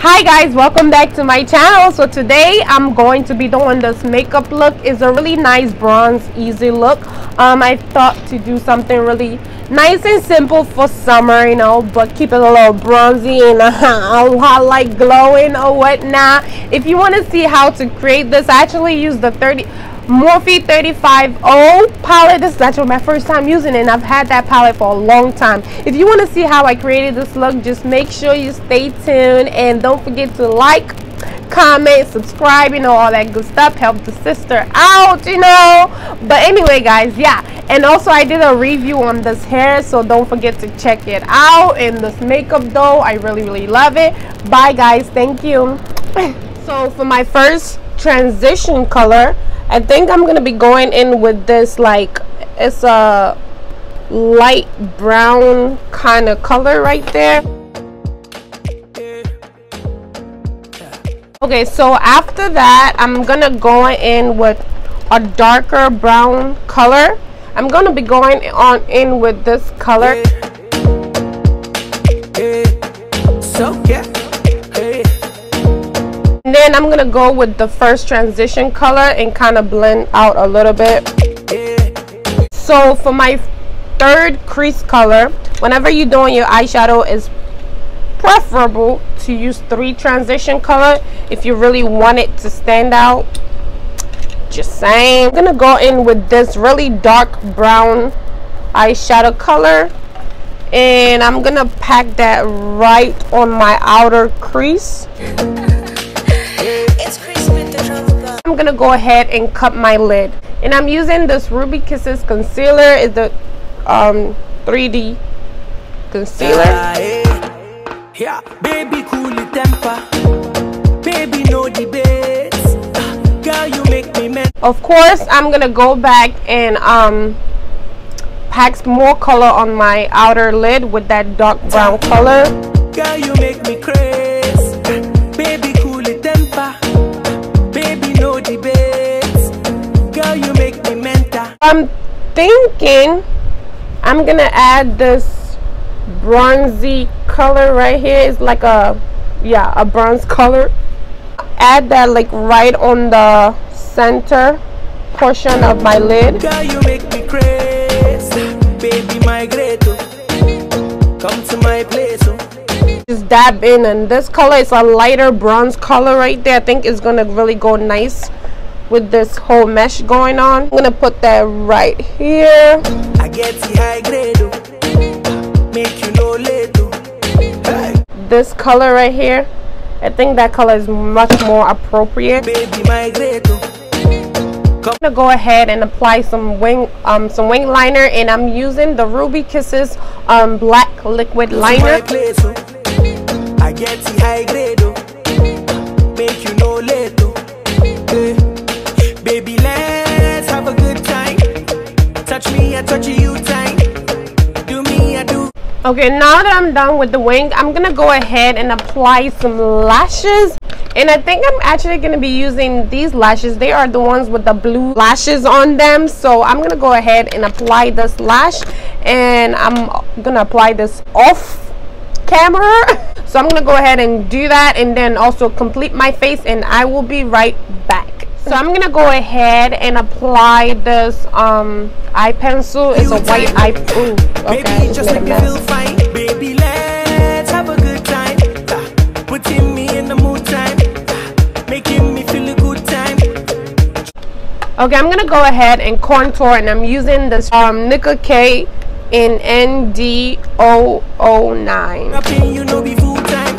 Hi guys, welcome back to my channel. So today I'm going to be doing this makeup look. It's a really nice bronze easy look. I thought to do something really nice and simple for summer, you know, but keep it a little bronzy and a lot like glowing or whatnot. If you want to see how to create this, I actually use the Morphe 350 palette. This is actually my first time using it, and I've had that palette for a long time. If you want to see how I created this look, just make sure you stay tuned and don't forget to like, comment, subscribe, you know, all that good stuff. Help the sister out, you know. But anyway guys, yeah, and also I did a review on this hair, so don't forget to check it out. And this makeup though, I really love it. Bye guys, thank you. So for my first transition color, I think I'm gonna be going in with this, like, it's a light brown kind of color right there. Okay, so after that I'm gonna go in with a darker brown color. I'm gonna be going in with this color. And then I'm gonna go with the first transition color and kind of blend out a little bit. So for my third crease color, whenever you're doing your eyeshadow, it's preferable to use 3 transition color if you really want it to stand out. Just saying. I'm gonna go in with this really dark brown eyeshadow color, and I'm gonna pack that right on my outer crease. I'm gonna go ahead and cut my lid, and I'm using this Ruby Kisses concealer. It's the 3D concealer. Yeah, baby, cool your temper. Baby, no debates. Girl, you make me mad. Of course, I'm gonna go back and pack more color on my outer lid with that dark brown color. Girl, you make me crazy. Baby, cool your temper. Baby, no debates. Girl, you make me mental. I'm thinking I'm gonna add this bronzy color right here. It's like a bronze color. Add that like right on the center portion of my lid. Girl, you make me crazy. Baby, migrate. Come to my place. Just dab in, and this color is a lighter bronze color right there. I think it's gonna really go nice with this whole mesh going on. I'm gonna put that right here. I get the high grade. Make you no late. Hey. This color right here, I think that color is much more appropriate. Baby, migrate. I'm gonna go ahead and apply some wing liner, and I'm using the Ruby Kisses black liquid liner. I get the high grade. Make you no late. Baby, let's have a good time. Touch me, I touch you time. Do me, I do. Okay, now that I'm done with the wing, I'm gonna go ahead and apply some lashes. And I think I'm actually gonna be using these lashes. They are the ones with the blue lashes on them. So I'm gonna go ahead and apply this lash, and I'm gonna apply this off camera. So I'm gonna go ahead and do that, and then also complete my face, and I will be right back. So I'm gonna go ahead and apply this eye pencil. It's a white eye. Ooh, okay, baby, just make me feel fine. Baby, let's have a good time. Putting me in the mood time. Making me feel a good time. Okay, I'm gonna go ahead and contour, and I'm using this Nicka K in ND009. You know, be full time.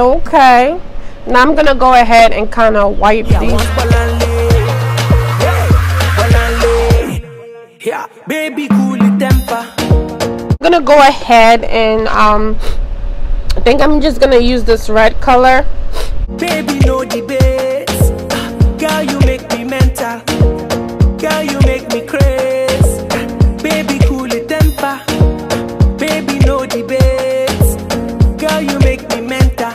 Okay. Now I'm gonna go ahead and kind of wipe these. Yeah, baby, cool your temper. I'm gonna go ahead and I think I'm just gonna use this red color. Baby, no debates. Girl, you make me mental. Girl, you make me crazy. Baby, cool your temper. Baby, no debates. Girl, you make me mental.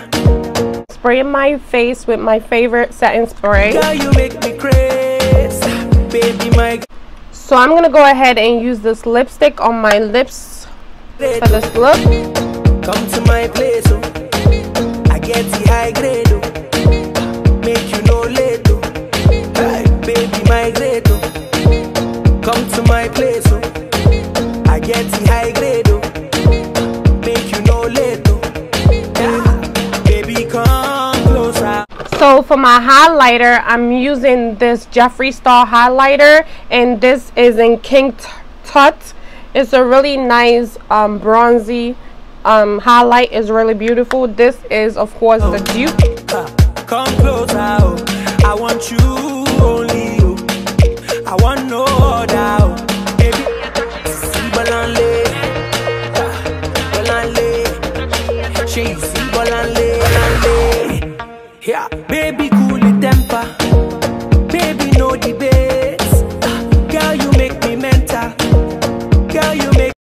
spray my face with my favorite setting spray. Girl, you make me crazy, baby, my. So I'm gonna go ahead and use this lipstick on my lips for this look. Come to my place, oh. I get the high grade, oh. Make you no late, oh. Hey, baby, my grade, oh. Come to my place, oh. I get the high grade, oh. Make you no late, oh. Yeah. Baby, come closer. So for my highlighter, I'm using this Jeffree Star highlighter, and this is in King Tut. It's a really nice bronzy highlight. Is really beautiful. This is of course the dupe. Come closer, oh. I want you, only you. I want no other, baby. See Balanle, Balanle. She see Balanle, Balanle. Yeah, baby, cool the temper. Baby, no debate.